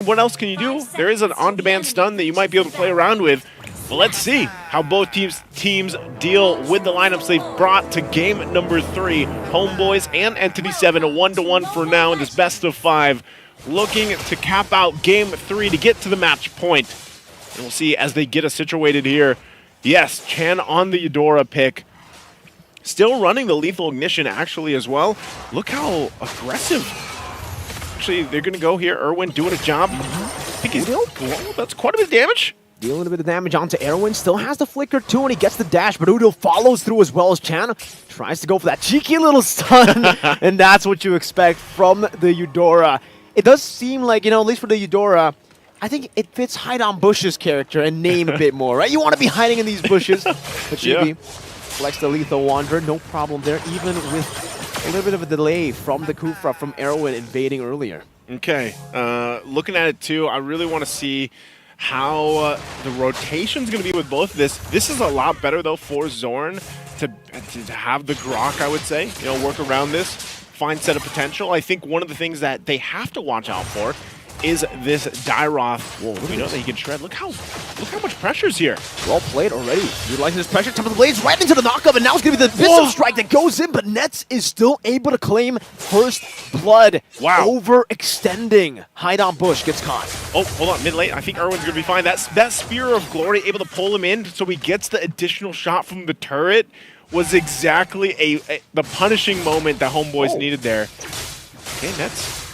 what else can you do? There is an on-demand stun that you might be able to play around with. But let's see how both teams deal with the lineups they've brought to game number 3. Homeboys and ENTITY7, a 1-1 for now in this best of 5. Looking to cap out game 3 to get to the match point. And we'll see as they get us situated here. Yes, Chan on the Eudora pick. Still running the Lethal Ignition actually as well. Look how aggressive. Actually, they're going to go here. Erwin doing a job. I think he's, well, that's quite a bit of damage. Dealing a bit of damage onto Erwin. Still has the flicker too, and he gets the dash, but Udil follows through as well as Chan. Tries to go for that cheeky little stun, and that's what you expect from the Eudora. It does seem like, you know, at least for the Eudora, I think it fits Hide on Bush's character and name a bit more, right? You want to be hiding in these bushes. But Chibi flex the Lethal Wanderer, no problem there, even with a little bit of a delay from the Kufra from Erwin invading earlier. Okay, looking at it too, I really want to see how the rotation's going to be with both of this. This is a lot better, though, for Zorn to have the Grok, I would say. You know, work around this, fine set of potential. I think one of the things that they have to watch out for is this Dyroth. Whoa, we know that he can shred. Look how much pressure's here. Well played already. Utilizing this pressure, top of the blades, right into the knockup, and now it's going to be the Pistol Strike that goes in, but Nets is still able to claim first blood. Wow. Overextending. Hide on Bush gets caught. Oh, hold on, mid lane. I think Erwin's going to be fine. That Spear of Glory able to pull him in so he gets the additional shot from the turret was exactly the punishing moment that Homeboys needed there. Okay, Nets.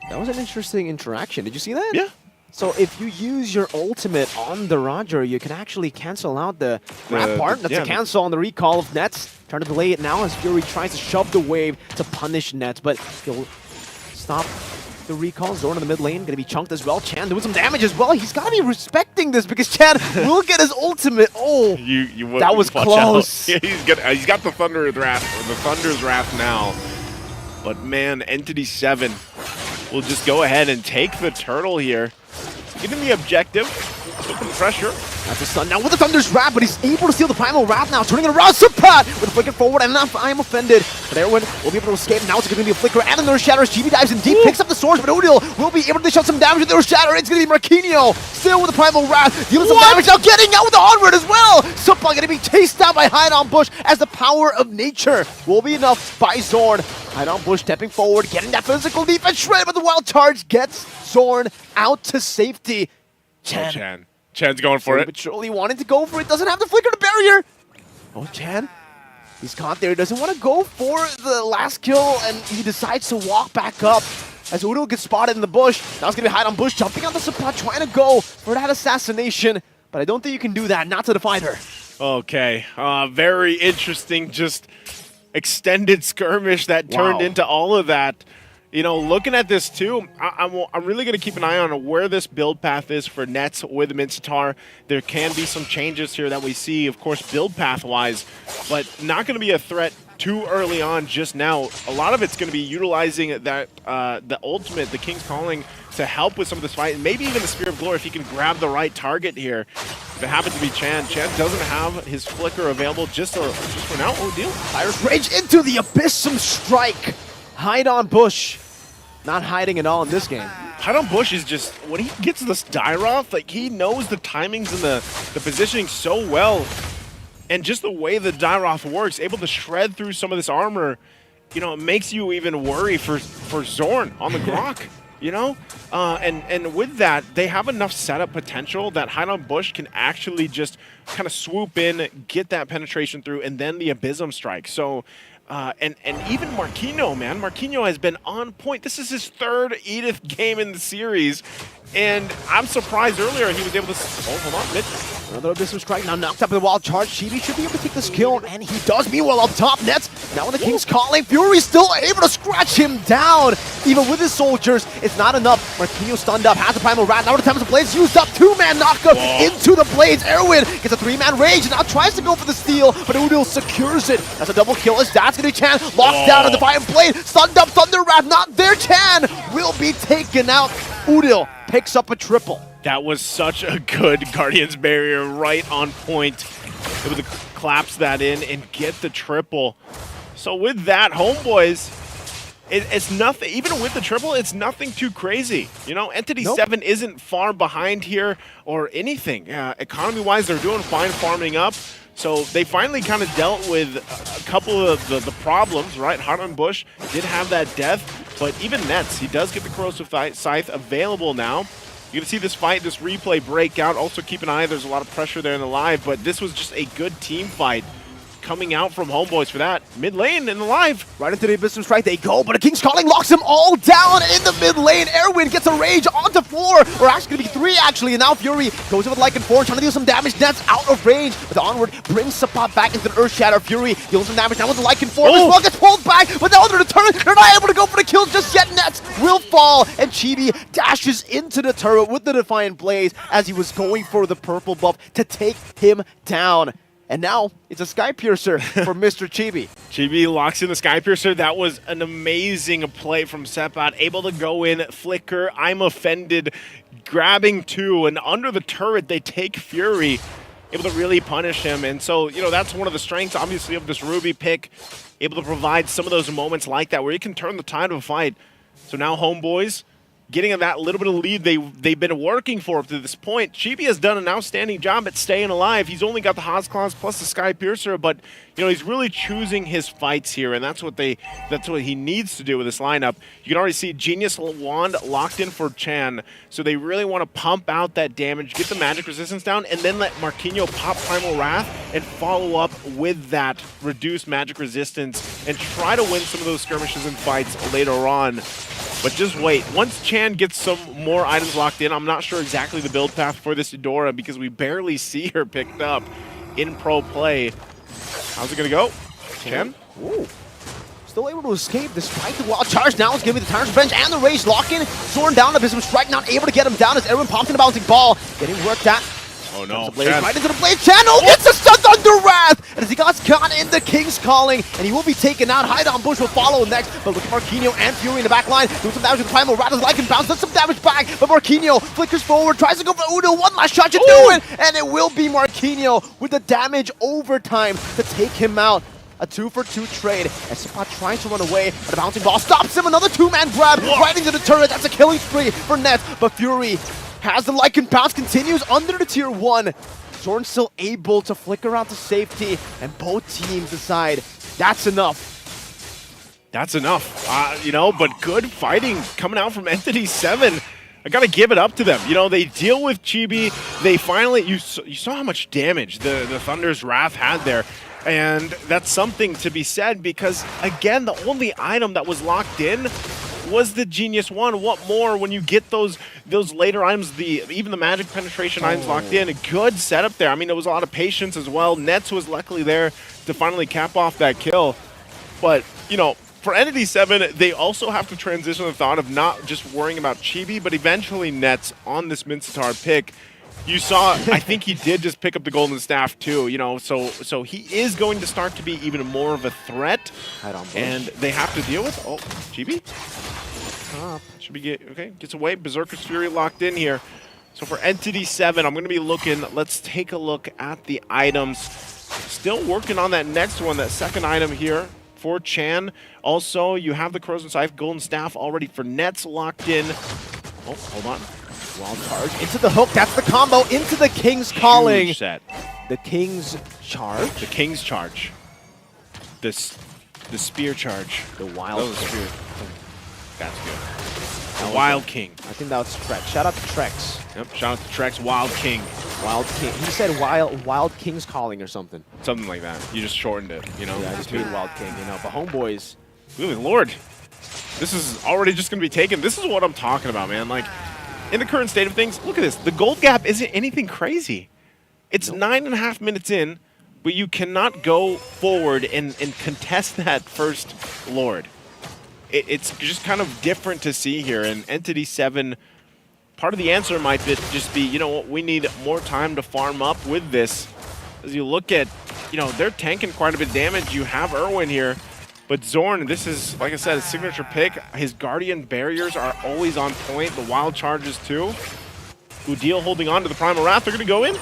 That was an interesting interaction. Did you see that? Yeah. So if you use your ultimate on the Roger, you can actually cancel out the grab part. That's a cancel on the recall of Nets. Trying to delay it now as Fury tries to shove the wave to punish Nets, but he'll stop the recall. Zorn in the mid lane, gonna be chunked as well. Chan doing some damage as well. He's gotta be respecting this because Chan will get his ultimate. Oh, that was close. He's got the Thunder's Wrath now. But man, ENTITY7 will just go ahead and take the turtle here. Getting the objective, put some pressure. That's a stun now with the Thunder's Wrath, but he's able to steal the Primal Wrath now, turning it around. Supat with a flicker forward, and enough. I am offended. But Erwin will be able to escape. Now it's going to be a flicker and another Shatters. GB dives in deep, picks up the swords, but Udil will be able to shut some damage with their Shatter. It's going to be Marquinhos still with the Primal Wrath, dealing some damage now, getting out with the Onward as well. Supat going to be chased down by Hide on Bush as the power of nature will be enough by Zorn. Hide on Bush stepping forward, getting that physical defense shred, but the wild charge gets Zorn out to safety. Chan's going for it. But surely wanting to go for it, doesn't have the flicker to barrier. Oh, Chan, he's caught there. He doesn't want to go for the last kill, and he decides to walk back up as Udo gets spotted in the bush. Now it's going to be Hide on Bush, jumping on the support, trying to go for that assassination. But I don't think you can do that, not to the fighter. Okay, very interesting, just extended skirmish that turned into all of that. You know, looking at this too, I'm really going to keep an eye on where this build path is for Nets with Mincetar. There can be some changes here that we see, of course, build path-wise, but not going to be a threat too early on just now. A lot of it's going to be utilizing that the ultimate, the King's Calling, to help with some of this fight, and maybe even the Spear of Glory if he can grab the right target here. If it happens to be Chan doesn't have his flicker available just for now. Oh, deal. Iris Rage into the Abyssum Strike. Hide on Bush. Not hiding at all in this game. Hide on Bush is just, when he gets this Dyroth, like he knows the timings and the positioning so well. And just the way the Dyroth works, able to shred through some of this armor, you know, it makes you even worry for Zorn on the Grok, you know? And with that, they have enough setup potential that Hide on Bush can actually just kind of swoop in, get that penetration through, and then the Abyssum Strike. So, and even Marquinhos, man. Marquinhos has been on point. This is his third Edith game in the series. And I'm surprised earlier he was able to... Oh, hold on, mid. Another Abyssum Strike now knocked up with the wild charge. Chibi should be able to take this kill, and he does. Meanwhile, up top, Nets. Now with the King's Calling, Fury still able to scratch him down. Even with his soldiers, it's not enough. Marquinhos stunned up, has the Primal Wrath. Now with the Tempest of Blades used up. Two-man knockup into the Blades. Erwin gets a three-man rage, and now tries to go for the steal, but Udil secures it. That's a double kill as that's going to be Chan. Locked down on the Defiant Blade. Stunned up, Thunder Wrath, not there. Chan will be taken out. Udil picks up a triple. That was such a good Guardian's Barrier, right on point. Able to collapse that in and get the triple. So with that, Homeboys it's nothing, even with the triple, it's nothing too crazy. You know, Entity7 isn't far behind here or anything. Economy-wise, they're doing fine farming up. So they finally kind of dealt with a couple of the problems, right? Hartman Bush did have that death, but even Nets, he does get the Corrosive Scythe available now. You're going to see this fight, this replay break out. Also keep an eye, there's a lot of pressure there in the live, but this was just a good team fight coming out from Homeboys for that. Mid lane in the live. Right into the Abyssal Strike they go, but a King's Calling locks them all down in the mid lane. Erwin gets a Rage onto 4, or actually going to be 3 actually, and now Fury goes in with Lycan 4, trying to deal some damage. Nets out of range, but the onward brings Sapat back into the Earth Shatter. Fury deals some damage now with the Lycan 4. This one gets pulled back, but now they're turret. They're not able to go for the kill just yet. Nets will fall, and Chibi dashes into the turret with the Defiant Blaze as he was going for the purple buff to take him down. And now it's a Sky Piercer for Mr. Chibi. Chibi locks in the Sky Piercer. That was an amazing play from Sepat. Able to go in, flicker, I'm offended, grabbing 2, and under the turret they take Fury. Able to really punish him. And so, you know, that's one of the strengths, obviously, of this Ruby pick. Able to provide some of those moments like that where you can turn the tide of a fight. So now Homeboys getting that little bit of lead they've been working for up to this point. Chibi has done an outstanding job at staying alive. He's only got the Haas Claws plus the Sky Piercer, but you know he's really choosing his fights here, and that's what he needs to do with this lineup. You can already see Genius Wand locked in for Chan, so they really want to pump out that damage, get the magic resistance down, and then let Marquinhos pop Primal Wrath and follow up with that reduced magic resistance and try to win some of those skirmishes and fights later on. But just wait. Once Chan gets some more items locked in, I'm not sure exactly the build path for this Eudora because we barely see her picked up in pro play. How's it going to go? Chan? Ooh. Still able to escape despite the wild charge. Now it's going to be the Tyrant's Revenge and the Rage lock-in. Soaring down the Abyssal Strike, not able to get him down as Erwin pops in a bouncing ball. Getting worked at. Oh no, right into the Blaze channel, gets a stun under Wrath, and as he got caught in the King's Calling, and he will be taken out. Hideout Bush will follow next, but look at Marquinhos and Fury in the back line, doing some damage with the Primal Wrath as Lycan bounce, does some damage back, but Marquinhos flickers forward, tries to go for Udo, one last shot to do it, and it will be Marquinhos with the damage overtime to take him out. A 2-for-2 trade as Sapat tries to run away, but the bouncing ball stops him. Another 2-man grab right into the turret. That's a killing spree for Nets, but Fury has the Lycan bounce, continues under the tier 1. Zorn still able to flicker out to safety, and both teams decide that's enough. That's enough, you know, but good fighting coming out from Entity7. I gotta give it up to them. You know, they deal with Chibi. They finally, you saw how much damage the Thunder's Wrath had there. And that's something to be said because, again, the only item that was locked in was the Genius Wand. What more when you get those later items, even the magic penetration items locked in? A good setup there. I mean, there was a lot of patience as well. Nets was luckily there to finally cap off that kill. But, you know, for Entity7, they also have to transition the thought of not just worrying about Chibi, but eventually Nets on this Mincetar pick. You saw, I think he did just pick up the Golden Staff too, you know, so he is going to start to be even more of a threat. And they have to deal with, Chibi? Should be gets away. Berserker's Fury locked in here. So for Entity7, I'm going to be looking, let's take a look at the items. Still working on that next one, that second item here for Chan. Also, you have the Corrosive Scythe Golden Staff already for Nets locked in. Oh, hold on. Wild charge into the hook. That's the combo into the King's Calling. Huge set. The King's Charge. The King's Charge. The Spear Charge. The Wild Spear. That's good. The Wild King. I think that was Trex. Shout out to Trex. Yep. Shout out to Trex. Wild King. Wild King. He said Wild King's Calling or something. Something like that. You just shortened it. You know. Yeah, I just made Wild King. You know. But Homeboys. Good Lord. This is already just going to be taken. This is what I'm talking about, man. Like, in the current state of things, look at this. The gold gap isn't anything crazy. It's 9.5 minutes in, but you cannot go forward and contest that first Lord. It's just kind of different to see here. And Entity7, part of the answer might just be, you know what, we need more time to farm up with this. As you look at, you know, they're tanking quite a bit of damage. You have Erwin here. But Zorn, this is, like I said, a signature pick. His Guardian barriers are always on point. The wild charges too. Udil holding on to the Primal Wrath. They're going to go in.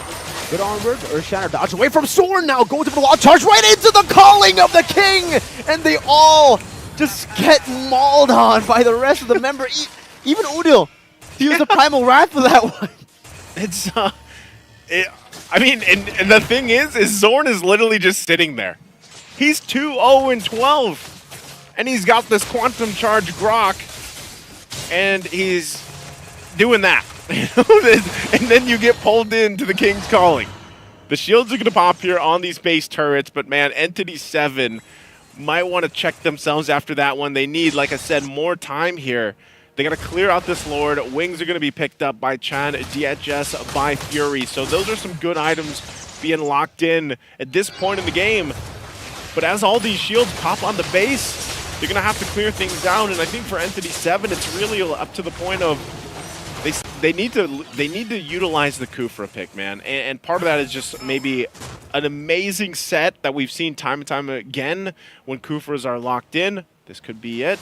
Good onward. Earthshatter dodge away from Zorn now. Goes to the wild charge right into the Calling of the King. And they all just get mauled on by the rest of the member. Even Udil, he used the Primal Wrath for that one. It's, I mean, and the thing is Zorn is literally just sitting there. He's 2-0-12, and he's got this Quantum Charge Grok, and he's doing that. And then you get pulled into the King's Calling. The shields are going to pop here on these base turrets, but man, Entity7 might want to check themselves after that one. They need, like I said, more time here. They got to clear out this Lord. Wings are going to be picked up by Chan, DHS by Fury. So those are some good items being locked in at this point in the game. But as all these shields pop on the base, they're going to have to clear things down. And I think for Entity7, it's really up to the point of they need to utilize the Kufra pick, man. And part of that is just maybe an amazing set that we've seen time and time again when Kufras are locked in. This could be it.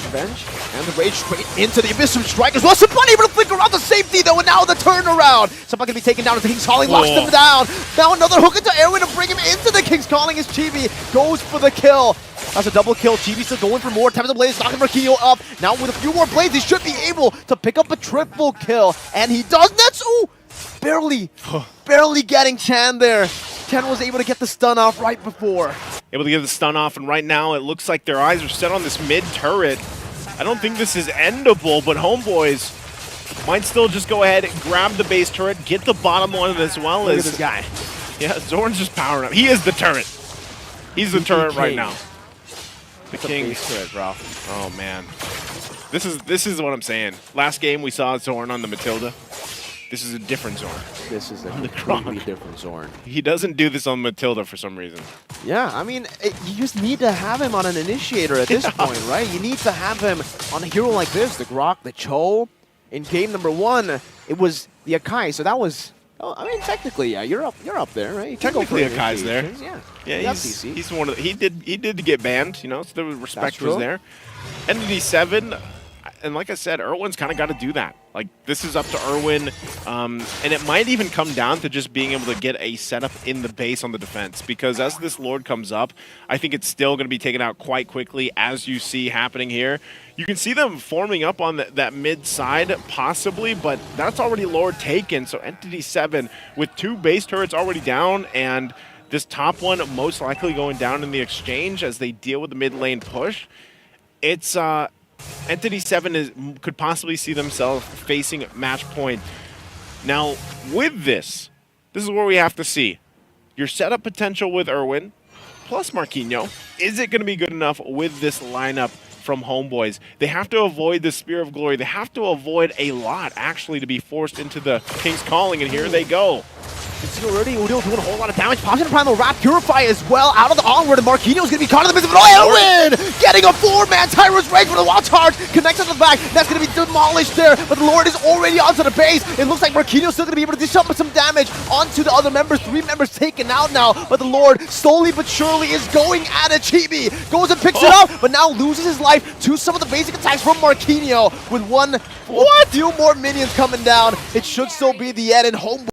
Revenge, and the rage straight into the Abyss from Strikers. Well, Sabani able to flicker out the safety though, and now the turnaround. Sabani gonna be taken down as the King's Calling locks them down. Now another hook into Erwin to bring him into the King's Calling as Chibi goes for the kill. That's a double kill. Chibi still going for more. Time of Blaze, knocking Marquinhos up. Now with a few more blades, he should be able to pick up a triple kill, and he does. That's barely getting Chan there. Chan was able to get the stun off right before. Able to get the stun off, and right now it looks like their eyes are set on this mid turret. I don't think this is endable, but Homeboys might still just go ahead and grab the base turret, get the bottom one as well. Look as at this guy. Yeah, Zorn's just powering up. He is the turret. He's the turret right now. The King's turret, bro. Oh man, this is what I'm saying. Last game we saw Zorn on the Matilda. This is a different Zorn. This is a completely different Zorn. He doesn't do this on Matilda for some reason. Yeah, I mean, you just need to have him on an initiator at this point, right? You need to have him on a hero like this, the Grok, the Cho. In game number 1, it was the Akai, so that was... Oh, I mean, technically, yeah, you're up there, right? Technically, Akai's there. Yeah, he's one of the, he did get banned, you know, so the respect was there. Entity7, and like I said, Erwin's kind of got to do that. Like, this is up to Erwin, and it might even come down to just being able to get a setup in the base on the defense, because as this Lord comes up, I think it's still going to be taken out quite quickly, as you see happening here. You can see them forming up on that mid side, possibly, but that's already Lord taken, so Entity7 with 2 base turrets already down, and this top one most likely going down in the exchange as they deal with the mid lane push. It's... Entity7 could possibly see themselves facing match point. Now, with this is where we have to see your setup potential with Erwin, plus Marquinhos. Is it going to be good enough with this lineup from Homeboys? They have to avoid the Spear of Glory. They have to avoid a lot, actually, to be forced into the King's Calling, and here they go. You can see already Udil doing a whole lot of damage. Pops in a Primal Wrath, Purify as well. Out of the onward, and Marquinhos is going to be caught in the midst of it. Erwin getting a 4-man Tyro's Rage with a wall charge. Connects to the back. That's going to be demolished there, but the Lord is already onto the base. It looks like Marquinhos still going to be able to do some damage onto the other members. 3 members taken out now, but the Lord slowly but surely is going at it. Chibi goes and picks it up, but now loses his life to some of the basic attacks from Marquinhos with a few more minions coming down. It should still be the end, and Homeboys